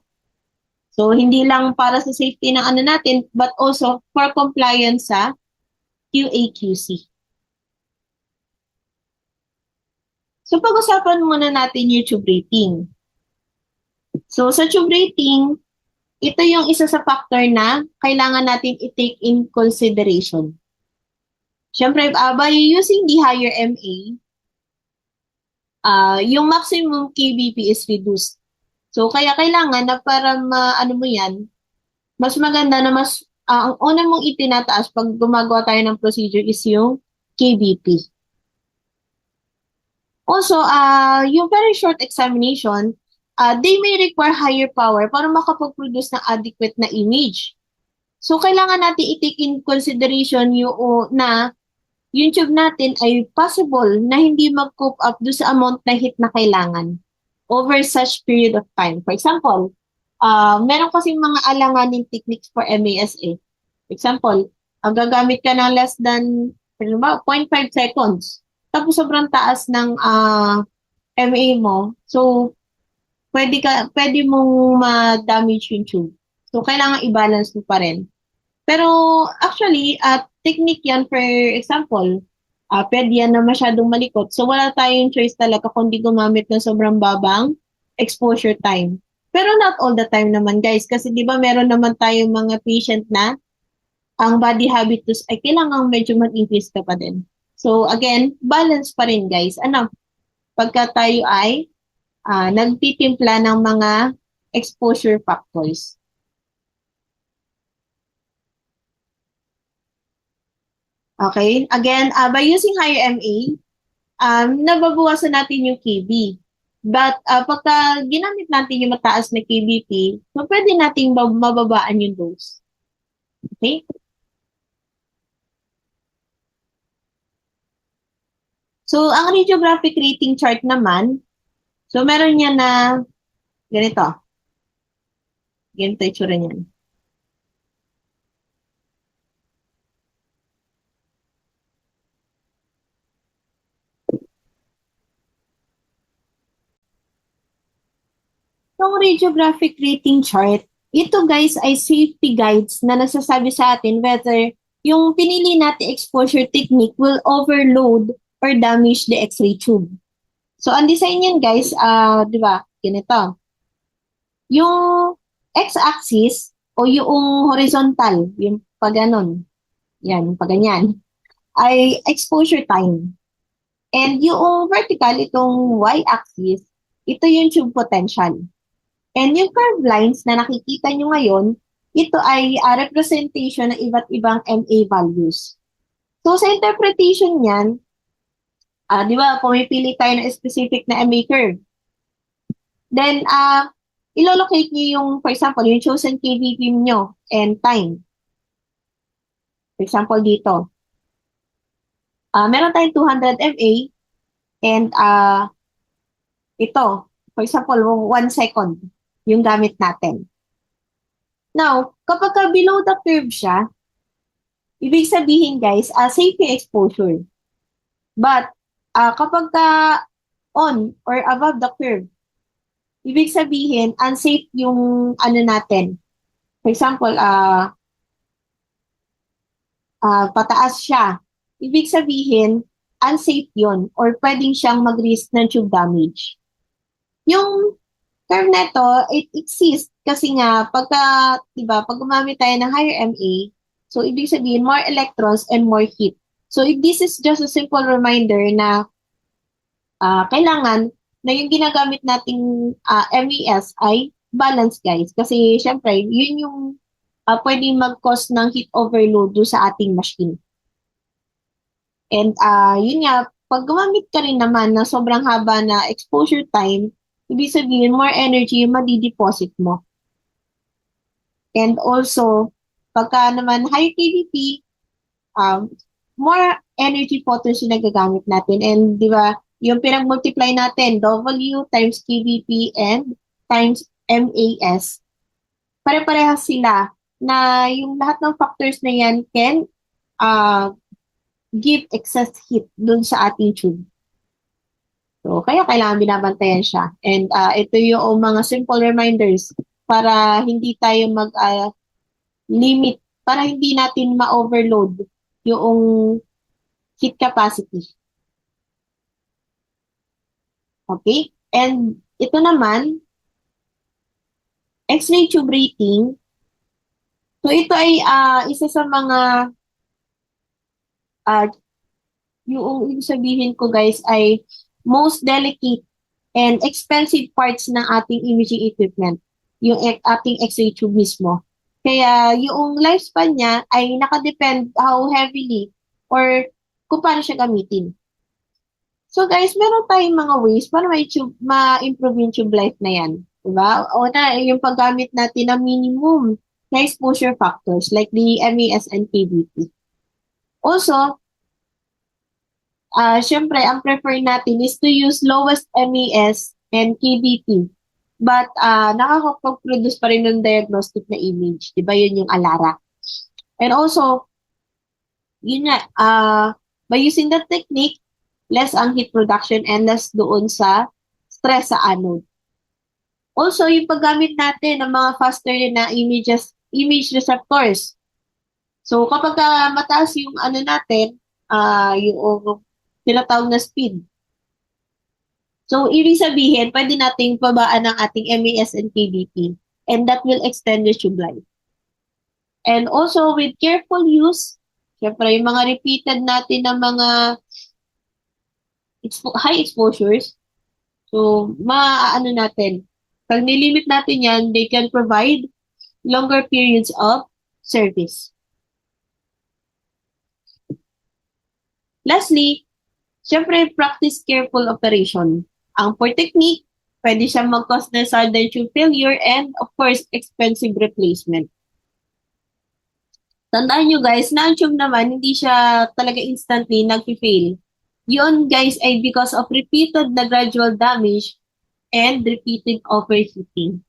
Speaker 1: So, hindi lang para sa safety ng ano natin, but also for compliance sa QA/QC. So, pag-usapan muna natin yung tube rating. So, sa tube rating, ito yung isa sa factor na kailangan natin i-take in consideration. Siyempre, by using the higher MA, yung maximum KBP is reduced. So, kaya kailangan na para ano mo yan, mas maganda na ang una mong itinataas pag gumagawa tayo ng procedure is yung KBP. Also, yung very short examination, they may require higher power para makapag-produce ng adequate na image. So, kailangan natin i-take in consideration na yung tube natin ay possible na hindi mag-cope up do sa amount na hit na kailangan over such period of time. For example, meron kasing mga alanganin techniques for MASA. For example, gagamit ka ng less than 0.5 seconds. Tapos sobrang taas ng MA mo. So, pwede mong ma-damage yung tube. So, kailangan i-balance mo pa rin. Pero actually, technique yan, for example, pwede yan na masyadong malikot. So wala tayong choice talaga kundi gumamit ng sobrang babang exposure time. Pero not all the time naman guys, kasi di ba meron naman tayong mga patient na ang body habitus ay kailangan medyo mag-increase ka pa din. So again, balance pa rin guys. Pagka tayo ay nagtitimpla ng mga exposure factors. Okay? Again, by using higher MA, nababawasan natin yung KB. But pagka ginamit natin yung mataas na KBP, so pwede nating mababaan yung dose. Okay? So, ang radiographic rating chart naman, so meron niya na ganito. Ganito yung tsura niyan. Itong radiographic rating chart, ito guys ay safety guides na nagsasabi sa atin whether yung pinili natin exposure technique will overload or damage the X-ray tube. So, ang design yan guys, di ba, ganito. Yung x-axis o yung horizontal, yung pag ganon, yan, pag ganyan, ay exposure time. And yung vertical, itong y-axis, ito yung tube potential. And yung curved lines na nakikita nyo ngayon, ito ay representation ng iba't ibang MA values. So sa interpretation niyan, di ba, pumipili tayo ng specific na MA curve. Then, ilolocate nyo yung, for example, yung chosen KVP nyo and time. For example, dito. Meron tayong 200 mA and ito, for example, 1 second yung gamit natin. Now, kapag below the curve siya, ibig sabihin guys, safe yung exposure. But kapag on or above the curve, ibig sabihin unsafe yung ano natin. For example, pataas siya. Ibig sabihin, unsafe yun or pwedeng siyang mag-risk ng tube damage. Yung curve neto, it exists kasi nga pagka, 'di ba, pag gumamit tayo ng higher MA, so ibig sabihin more electrons and more heat. So if this is just a simple reminder na kailangan na yung ginagamit nating MES ay balance guys kasi syempre yun yung pwedeng mag-cause ng heat overload do sa ating machine. And yun nga, pag gumamit ka rin naman ng sobrang haba na exposure time, ibig sabihin more energy yung madideposit mo. And also, pagka naman high KVP, more energy photons yung nagagamit natin. And di ba, yung pinag-multiply natin, W times KVP and times MAS, pare-parehas sila na yung lahat ng factors na yan can uh, give excess heat dun sa ating tube. So, kaya kailangan binabantayan siya. And ito yung mga simple reminders para hindi tayo mag-limit, para hindi natin ma-overload yung heat capacity. Okay? And ito naman, X-ray tube rating. So, ito ay isa sa mga uh, yung ibig sabihin ko guys ay most delicate and expensive parts ng ating imaging equipment, yung ating X-ray tube mismo. Kaya yung lifespan niya ay nakadepend how heavily or kung paano siya gamitin. So guys, meron tayong mga ways para ma-improve yung tube life na yan. Diba? O na, yung paggamit natin ng minimum na exposure factors like the MES and KBP. Also, syempre, ang prefer natin is to use lowest MES and KBP. But nakakapag-produce pa rin ng diagnostic na image. Di ba yun yung ALARA? And also, yun nga, by using that technique, less ang heat production and less doon sa stress sa anode. Also, yung paggamit natin ng mga faster na image receptors. So, kapag mataas yung ano natin, yung tinatawag na speed. So, ibig sabihin, pwede nating pabaan ang ating MES and KBP and that will extend the tube life. And also, with careful use, syempre, yung mga repeated natin ng mga high exposures, so, maaano natin, pag nilimit natin yan, they can provide longer periods of service. Lastly, syempre, practice careful operation. Ang poor technique, pwede siyang mag-cause ng sudden tube failure and, of course, expensive replacement. Tandaan nyo guys, na ang tube naman, hindi siya talaga instantly nag-fail. Yun guys ay because of repeated na gradual damage and repeated overheating.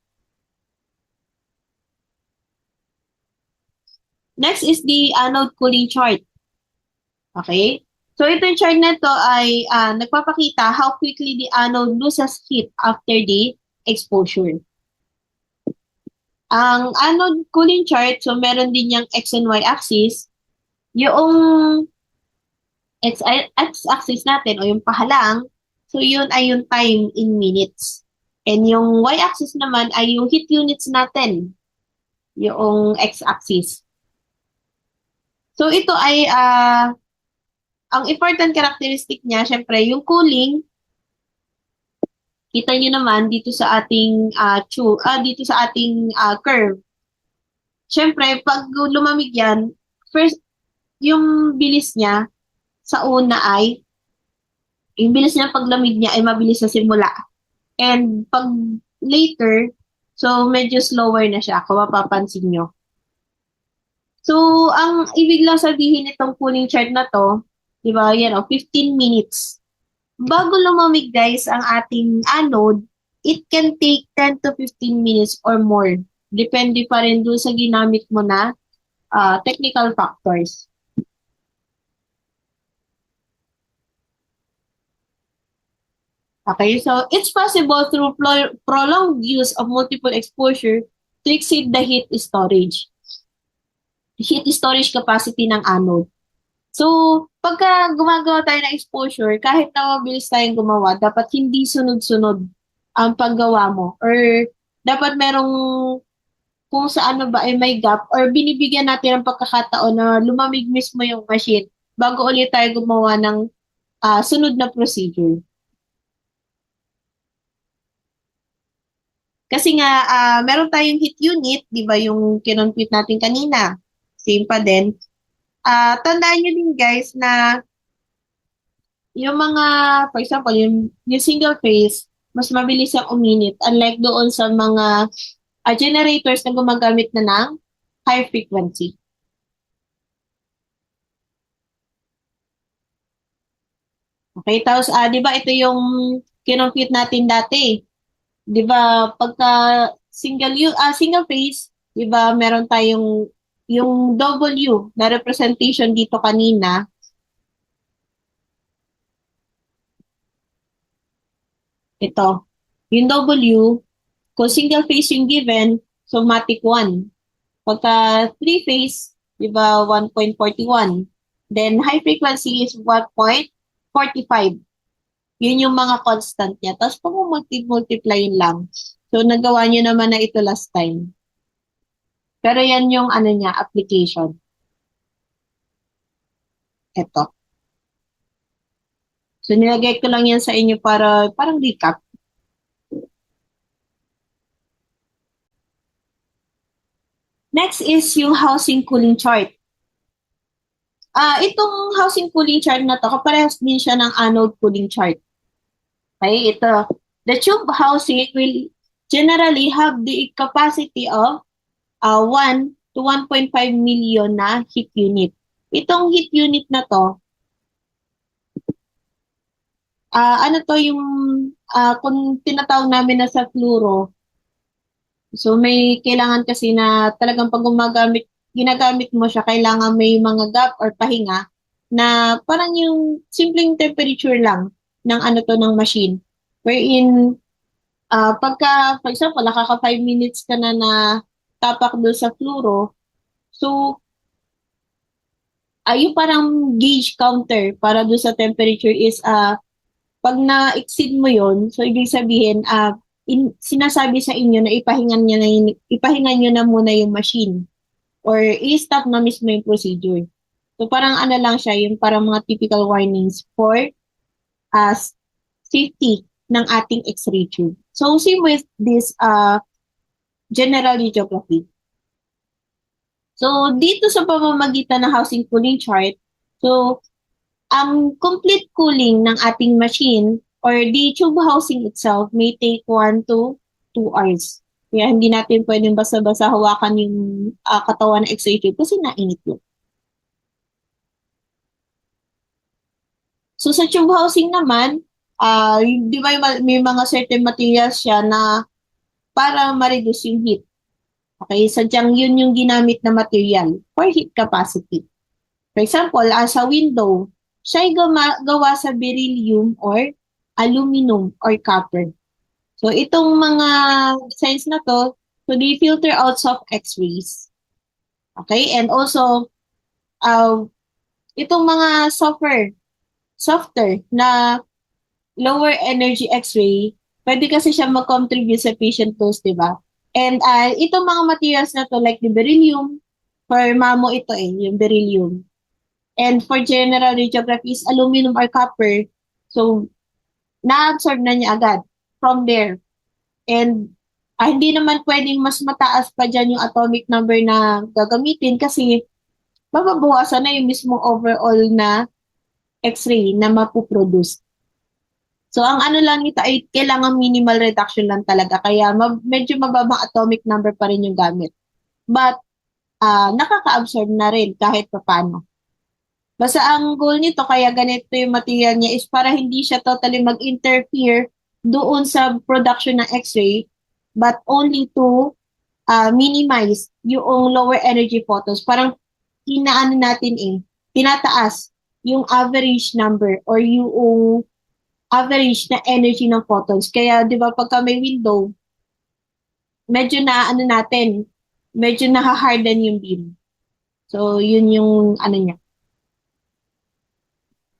Speaker 1: Next is the anode cooling chart. Okay? So itong chart na to ay nagpapakita how quickly the anode loses heat after the exposure. Ang anode cooling chart, so meron din yung X and Y axis. Yung X-axis natin o yung pahalang, so yun ay yung time in minutes. And yung Y-axis naman ay yung heat units natin, yung X-axis. So ito ay, ang important characteristic niya, syempre yung cooling, kita nyo naman dito sa ating dito sa ating curve. Syempre, pag lumamig yan, first, yung bilis niya sa una ay, yung bilis niya paglamig niya ay mabilis na simula. And pag later, So, medyo slower na siya kung mapapansin nyo. So, ang ibig lang sabihin nitong cooling chart na to, di ba, yan o, 15 minutes. Bago lumamig guys ang ating anode, it can take 10 to 15 minutes or more. Depende pa rin doon sa ginamit mo na technical factors. Okay, so it's possible through prolonged use of multiple exposure to exceed the heat storage capacity ng anode. So, pagka gumagawa tayo ng exposure, kahit na mabilis tayong gumawa, dapat hindi sunod-sunod ang paggawa mo. Or dapat merong kung sa ano ba ay may gap or binibigyan natin ng pagkakataon na lumamig mismo yung machine bago ulit tayo gumawa ng sunod na procedure. Kasi nga, meron tayong heat unit, di ba yung kinompute natin kanina. Same pa din. Tandaan nyo din guys na yung mga, for example, yung single phase, mas mabilis ang uminit. Unlike doon sa mga generators na gumagamit na ng high frequency. Okay, tapos, di ba ito yung kinompute natin dati. 'Di ba pagka single phase, 'di ba meron tayong yung W na representation dito kanina, ito. Yung W, kung single phase yung given, so matic 1. Pagka three phase, 'di ba 1.41. Then high frequency is 1.45. Yun yung mga constant niya. Tapos pag multiply yun lang. So nagawa niyo naman na ito last time. Pero yan yung ano niya, application. Ito. So, nilagay ko lang yan sa inyo para parang recap. Next is yung housing cooling chart. Itong housing cooling chart na to, kaparehas din siya ng anode cooling chart. Okay, ito. The tube housing will generally have the capacity of 1 to 1.5 million na heat unit. Itong heat unit na to, ano to yung, kung tinatawag namin na sa fluoro, so may kailangan kasi na talagang pag ginagamit mo siya, kailangan may mga gap or pahinga na parang yung simpleng temperature lang ng ano to ng machine. Wherein, pagka, for example, nakaka 5 minutes ka na na tapak doon sa fluoro, so, yung parang gauge counter para doon sa temperature is, pag na-exceed mo yon, so ibig sabihin, sinasabi sa inyo na ipahingan nyo na muna yung machine or i-stop na mismo yung procedure. So parang ano lang siya, yung parang mga typical warnings for uh, safety ng ating X-ray tube. So same with this general radiography. So dito sa pamamagitan ng housing cooling chart, so ang complete cooling ng ating machine or the tube housing itself may take 1 to 2 hours. Kaya hindi natin pwedeng basta-basta hawakan yung katawan ng X-ray tube kasi nainit yun. So sa tube housing naman, di ba may mga certain materials siya na para ma-reduce yung heat. Okay, sadyang yun yung ginamit na material for heat capacity. For example, sa window, siya ay gawa sa beryllium or aluminum or copper. So itong mga designs na to, so they filter out soft X-rays. Okay, and also, uh, itong mga softer na lower energy X-ray, pwede kasi siya mag-contribute sa patient dose, di ba? And itong mga materials na to, like the beryllium, for mamo ito yung beryllium. And for general radiography is aluminum or copper. So, na-absorb na niya agad from there. And hindi naman pwedeng mas mataas pa dyan yung atomic number na gagamitin kasi mababawasan na yung mismong overall na X-ray na mapuproduce. So, ang ano lang nito ay kailangan minimal reduction lang talaga. Kaya medyo mababang atomic number pa rin yung gamit. But, nakaka-absorb na rin kahit paano. Basta ang goal nito, kaya ganito yung material niya is para hindi siya totally mag-interfere doon sa production ng X-ray, but only to minimize yung lower energy photons. Parang inaano natin tinataas yung average number or yung average na energy ng photons. Kaya, di ba, pagka may window, medyo na ano natin, medyo naha-harden yung beam. So, yun yung ano niya.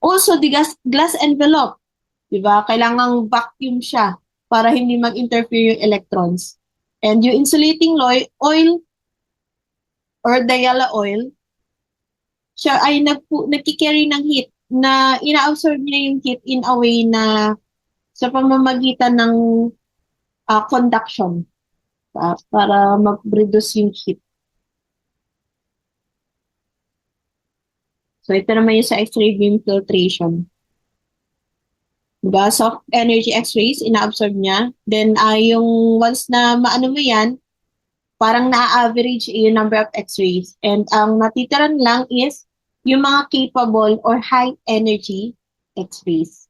Speaker 1: Also, the glass envelope, di ba? Kailangang vacuum siya para hindi mag-interfere yung electrons. And yung insulating oil or diala oil, siya ay nagkikarry ng heat na ina-absorb niya yung heat in a way na sa pamamagitan ng conduction para mag-reduce yung heat. So, ito naman yung sa X-ray beam filtration. Diba? Soft energy X-rays, ina-absorb niya. Then, yung once na maano mo yan, parang na-average yung number of X-rays. And ang natitiran lang is yung mga capable or high energy X-rays.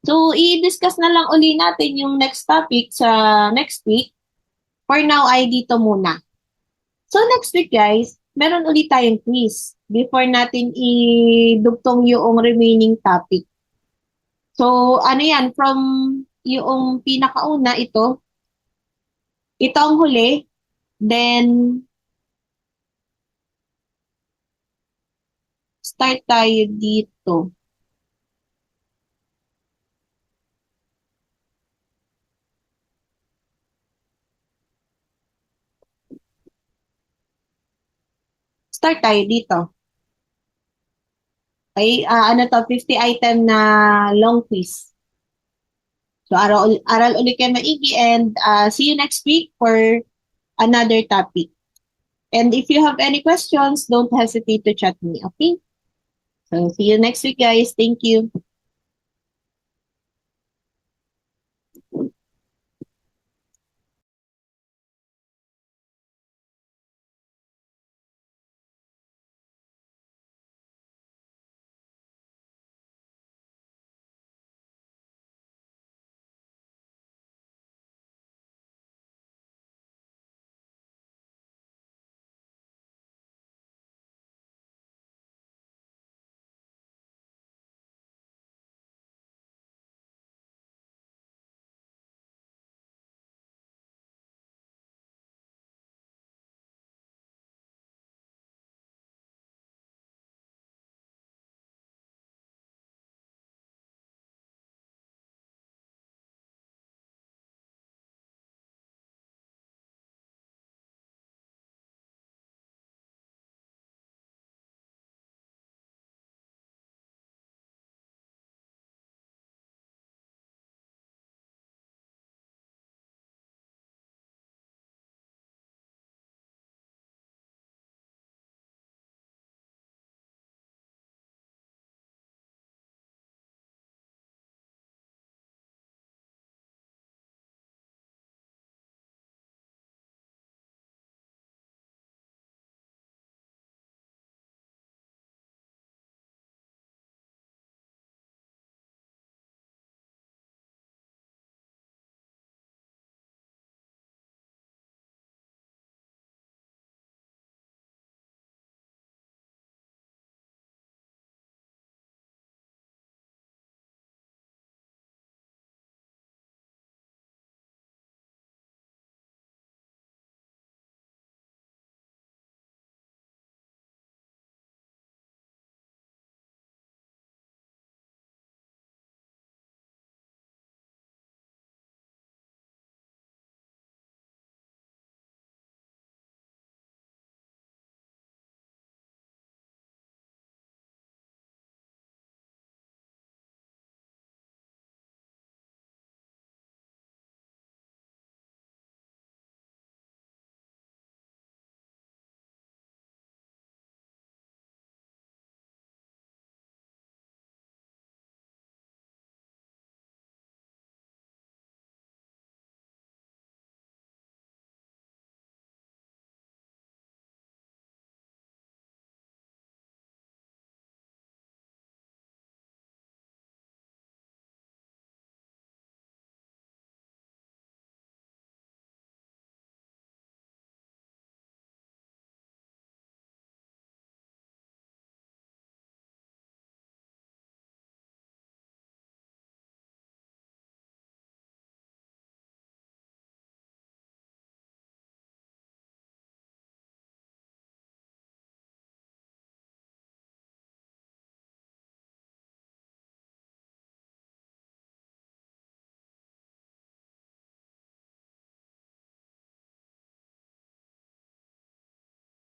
Speaker 1: So, i-discuss na lang uli natin yung next topic sa next week. For now, ay dito muna. So, next week, guys, meron ulit tayong quiz before natin idugtong yung remaining topic. So, ano yan, from yung pinakauna, ito ang huli, then start tayo dito. Start tayo dito. Okay, ano to, 50 item na long quiz. So, aral ulit kayo maigi and see you next week for another topic. And if you have any questions, don't hesitate to chat me, okay? So, see you next week, guys. Thank you.